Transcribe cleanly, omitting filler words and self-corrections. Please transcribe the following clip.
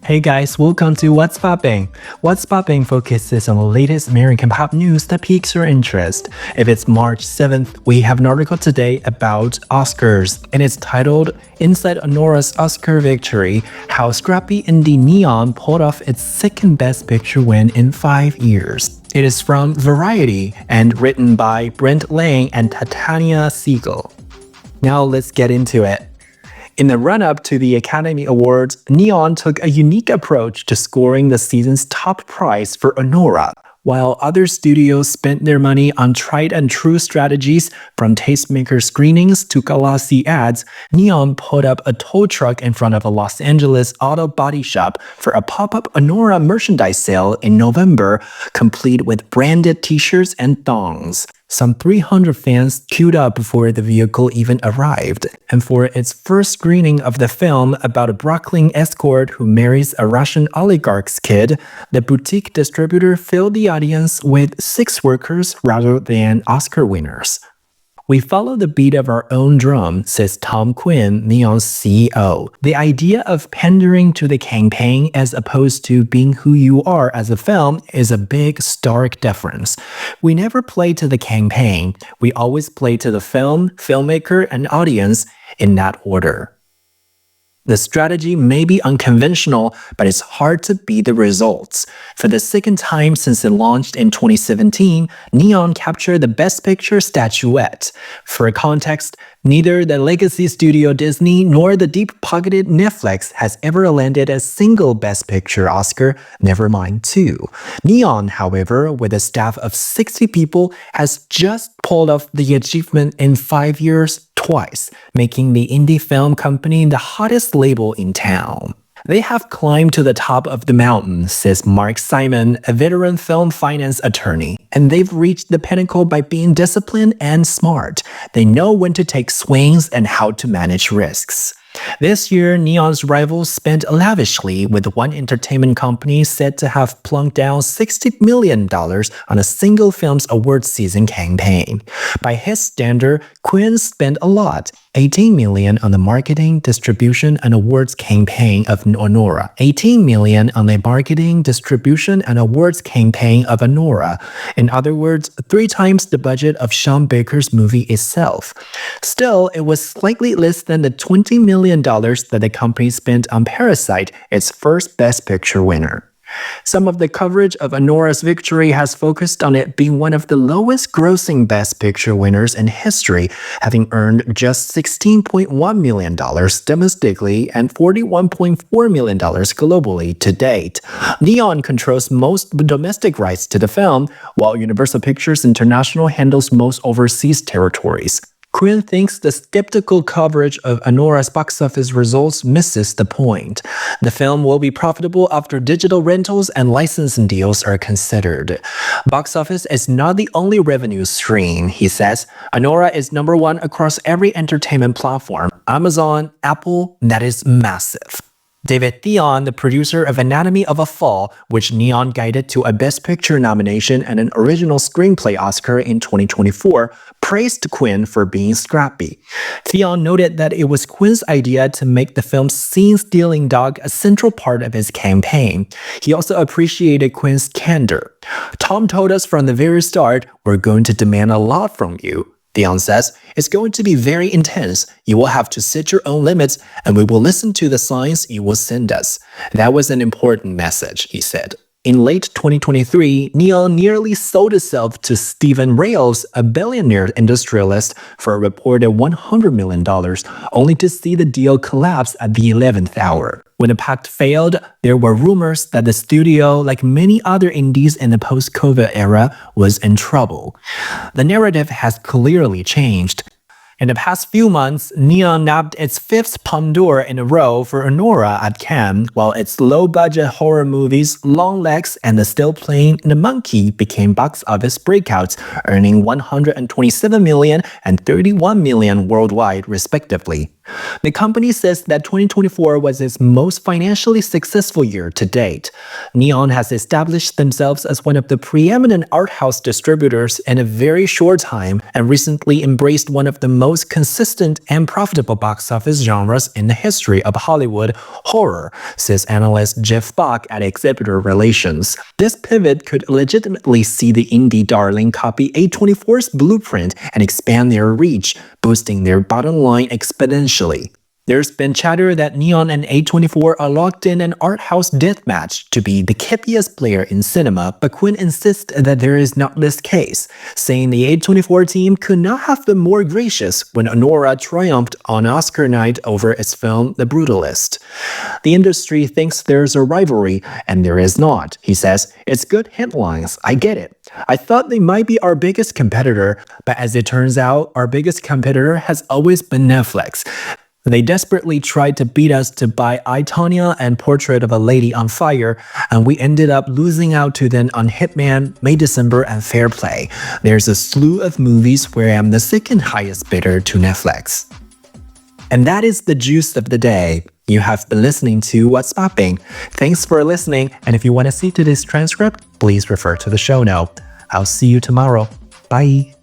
Hey guys, welcome to What's Popping. What's Popping focuses on the latest American pop news that piques your interest. If it's March 7th, we have an article today about Oscars, and it's titled Inside Anora's Oscar Victory, How Scrappy Indie Neon Pulled Off its second Best Picture win in 5 years. It is from Variety and written by Brent and Tatiana Siegel. Now let's get into it. In the run-up to the Academy Awards, Neon took a unique approach to scoring the season's top prize for Anora. While other studios spent their money on tried-and-true strategies, from tastemaker screenings to glossy ads, Neon put up a tow truck in front of a Los Angeles auto body shop for a pop-up Anora merchandise sale in November, complete with branded t-shirts and thongs. Some 300 fans queued up before the vehicle even arrived, and for its first screening of the film about a Brooklyn escort who marries a Russian oligarch's kid, the boutique distributor filled the audience with sex workers rather than Oscar winners. We follow the beat of our own drum, says Tom Quinn, Neon's CEO. The idea of pandering to the campaign as opposed to being who you are as a film is a big, stark difference. We never play to the campaign. We always play to the film, filmmaker, and audience in that order. The strategy may be unconventional, but it's hard to beat the results. For the second time since it launched in 2017, Neon captured the Best Picture statuette. For context, neither the legacy studio Disney nor the deep-pocketed Netflix has ever landed a single Best Picture Oscar, never mind two. Neon, however, with a staff of 60 people, has just pulled off the achievement in 5 years twice, making the indie film company the hottest label in town. They have climbed to the top of the mountain, says Mark Simon, a veteran film finance attorney, and they've reached the pinnacle by being disciplined and smart. They know when to take swings and how to manage risks. This year, Neon's rivals spent lavishly, with one entertainment company said to have plunked down $60 million on a single film's award season campaign. By his standard, Quinn spent a lot, $18 million on the marketing, distribution, and awards campaign of Anora, $18 million on the marketing, distribution, and awards campaign of Anora. In other words, 3 times the budget of Sean Baker's movie itself. Still, it was slightly less than the $20 million that the company spent on Parasite, its first Best Picture winner. Some of the coverage of Anora's victory has focused on it being one of the lowest grossing Best Picture winners in history, having earned just $16.1 million domestically and $41.4 million globally to date. Neon controls most domestic rights to the film, while Universal Pictures International handles most overseas territories. Quinn thinks the skeptical coverage of Anora's box office results misses the point. The film will be profitable after digital rentals and licensing deals are considered. Box office is not the only revenue stream, he says. Anora is #1 across every entertainment platform, Amazon, Apple, that is massive. David Theon, the producer of Anatomy of a Fall, which Neon guided to a Best Picture nomination and an Original Screenplay Oscar in 2024, praised Quinn for being scrappy. Theon noted that it was Quinn's idea to make the film's scene-stealing dog a central part of his campaign. He also appreciated Quinn's candor. "Tom told us from the very start, we're going to demand a lot from you," Theon says. "It's going to be very intense. You will have to set your own limits, and we will listen to the signs you will send us." That was an important message, he said. In late 2023, Neon nearly sold itself to Stephen Rails, a billionaire industrialist, for a reported $100 million, only to see the deal collapse at the 11th hour. When the pact failed, there were rumors that the studio, like many other indies in the post-COVID era, was in trouble. The narrative has clearly changed. In the past few months, Neon nabbed its 5th Palme d'Or in a row for Anora at Cannes, while its low-budget horror movies Long Legs and The Still Playing The Monkey became box office breakouts, earning $127 million and $31 million worldwide, respectively. The company says that 2024 was its most financially successful year to date. Neon has established themselves as one of the preeminent art house distributors in a very short time and recently embraced one of the most most consistent and profitable box office genres in the history of Hollywood horror, says analyst Jeff Bach at Exhibitor Relations. This pivot could legitimately see the indie darling copy A24's blueprint and expand their reach, boosting their bottom line exponentially. There's been chatter that Neon and A24 are locked in an art house deathmatch to be the kippiest player in cinema, but Quinn insists that there is not this case, saying the A24 team could not have been more gracious when Anora triumphed on Oscar night over its film The Brutalist. The industry thinks there's a rivalry, and there is not. He says, "It's good headlines, I get it. I thought they might be our biggest competitor, but as it turns out, our biggest competitor has always been Netflix. They desperately tried to beat us to buy I, Tonya and Portrait of a Lady on Fire, and we ended up losing out to them on Hitman, May December, and Fair Play. There's a slew of movies where I'm the second highest bidder to Netflix." And that is the juice of the day. You have been listening to What's Popping. Thanks for listening, and if you want to see today's transcript, please refer to the show note. I'll see you tomorrow. Bye.